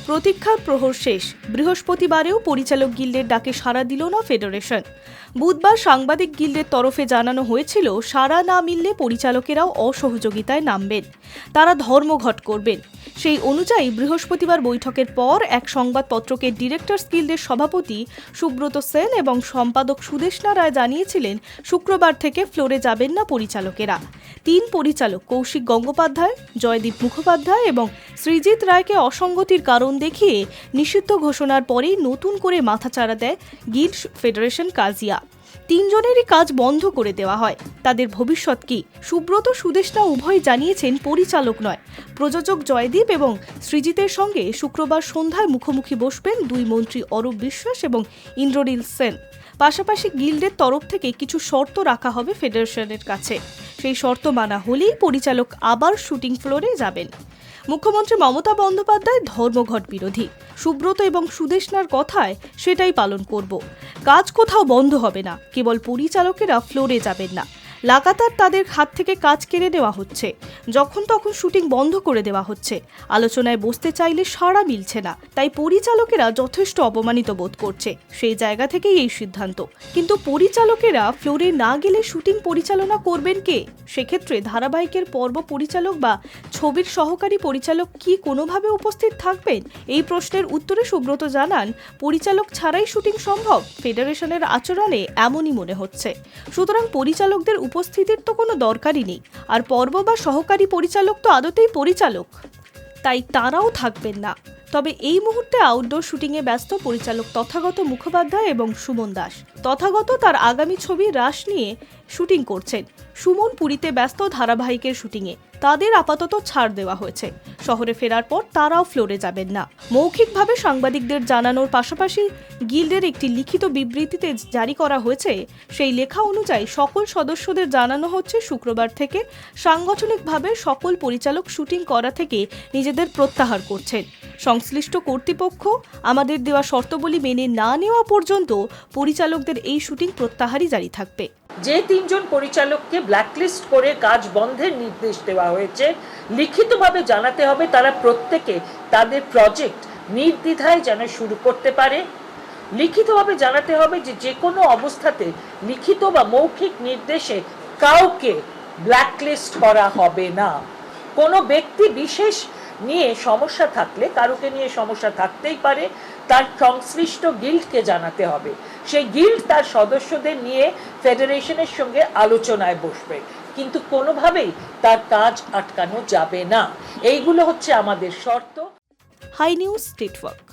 প্রতীক্ষার প্রহর শেষ। বৃহস্পতিবারেও পরিচালক গিল্ডের ডাকে সাড়া দিল না ফেডারেশন। বুধবার সাংবাদিক গিল্ডের তরফে জানানো হয়েছিল, সাড়া না মিললে পরিচালকেরাও অসহযোগিতায় নামবেন, তারা ধর্মঘট করবেন। সেই অনুযায়ী বৃহস্পতিবার বৈঠকের পর এক সংবাদপত্রকে ডিরেক্টরস গিল্ডের সভাপতি সুব্রত সেন এবং সম্পাদক সুদেষ্ণা রায় জানিয়েছিলেন, শুক্রবার থেকে ফ্লোরে যাবেন না পরিচালকেরা। 3 পরিচালক কৌশিক গঙ্গোপাধ্যায়, জয়দীপ মুখোপাধ্যায় এবং সৃজিত রায়কে অসঙ্গতির কারণ দেখিয়ে নিষিদ্ধ ঘোষণার পরেই নতুন করে মাথাচাড়া দেয় গিল্ড ফেডারেশন কাজিয়া। 3 জনেরই কাজ বন্ধ করে দেওয়া হয়। তাদের ভবিষ্যৎ কি? সুব্রত সুদেষ্ণা উভয় জানিয়েছেন, পরিচালক নয়, প্রযোজক জয়দীপ এবং সৃজিতের সঙ্গে শুক্রবার সন্ধ্যায় মুখোমুখি বসবেন 2 মন্ত্রী অরূপ বিশ্বাস এবং ইন্দ্রনীল সেন। পাশাপাশি গিল্ডের তরফ থেকে কিছু শর্ত রাখা হবে ফেডারেশনের কাছে। সেই শর্ত মানা হলেই পরিচালক আবার শুটিং ফ্লোরে যাবেন। মুখ্যমন্ত্রী মমতা বন্দ্যোপাধ্যায় ধর্মঘট বিরোধী। সুব্রত এবং সুদেষ্ণার কথায় সেটাই পালন করব। কাজ কোথাও বন্ধ হবে না, কেবল পরিচালকেরা ফ্লোরে যাবেন না। লাগাতার তাদের হাত থেকে কাজ কেড়ে নেওয়া হচ্ছে, যখন তখন শুটিং বন্ধ করে দেওয়া হচ্ছে। আলোচনায় বসতে চাইলে সাড়া মিলছে না, তাই পরিচালকেরা যথেষ্ট অপমানিত বোধ করছে। সেই জায়গা থেকেই এই সিদ্ধান্ত। কিন্তু পরিচালকেরা ফ্লোরে না গেলে শুটিং পরিচালনা করবেন কে? সেক্ষেত্রে ধারাবাহিকের পর্ব পরিচালক বা ছবির সহকারী পরিচালক কি কোনোভাবে উপস্থিত থাকবেন? এই প্রশ্নের উত্তরে সুব্রত জানান, পরিচালক ছাড়াই শুটিং সম্ভব। ফেডারেশনের আচরণে এমনই মনে হচ্ছে। সুতরাং পরিচালকদের উপস্থিতির তো কোনো দরকারই নেই। আর পর্ব বা সহকারী পরিচালক তো আদতেই পরিচালক, তাই তারাও থাকবেন না। তবে এই মুহূর্তে আউটডোর শুটিংয়ে ব্যস্ত পরিচালক তথাগত মুখোপাধ্যায় এবং সুমন দাস। তথাগত তার আগামী ছবি রাস নিয়ে শুটিং করছেন। সুমন পুরীতে ব্যস্ত ধারাবাহিকের শুটিংয়ে। তাদের আপাতত ছাড় দেওয়া হয়েছে। শহরে ফেরার পর তারাও ফ্লোরে যাবেন না। মৌখিকভাবে সাংবাদিকদের জানানোর পাশাপাশি গিল্ডের একটি লিখিত বিবৃতিতে জারি করা হয়েছে। সেই লেখা অনুযায়ী সকল সদস্যদের জানানো হচ্ছে, শুক্রবার থেকে সাংগঠনিকভাবে সকল পরিচালক শুটিং করা থেকে নিজেদের প্রত্যাহার করছেন। সংশ্লিষ্ট কর্তৃপক্ষ আমাদের দেওয়া শর্তাবলী মেনে না নেওয়া পর্যন্ত পরিচালকদের এই শুটিং প্রত্যাহারই জারি থাকবে। যে 3 জন পরিচালককে ব্ল্যাকলিস্ট করে কাজ বন্ধের নির্দেশ দেওয়া হয়েছে, লিখিতভাবে জানাতে হবে তারা প্রত্যেকে তাদের প্রজেক্ট নির্দ্বিধায় যেন শুরু করতে পারে। লিখিতভাবে জানাতে হবে যে কোনো অবস্থাতে লিখিত বা মৌখিক নির্দেশে কাউকে ব্ল্যাকলিস্ট করা হবে না। কোনো ব্যক্তি বিশেষ নিয়ে সমস্যা থাকলে, কারোকে নিয়ে সমস্যা থাকতেই পারে, তার সংশ্লিষ্ট গিল্ডকে জানাতে হবে। সেই গিল্ড তার সদস্যদের নিয়ে ফেডারেশনের সঙ্গে আলোচনায় বসবে, কিন্তু কোনোভাবেই তার কাজ আটকানো যাবে না। এইগুলো হচ্ছে আমাদের শর্ত। High News network.